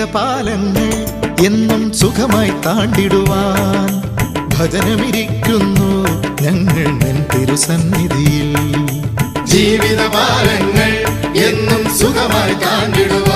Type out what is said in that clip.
ജീവിതപാലങ്ങൾ എന്നും സുഖമായി താണ്ടിടുവാൻ ഭജനമിരിക്കുന്നു ഞങ്ങൾ നിൻ തിരുസന്നിധിയിൽ. ജീവിതപാലങ്ങൾ എന്നും സുഖമായി താണ്ടിടുവാൻ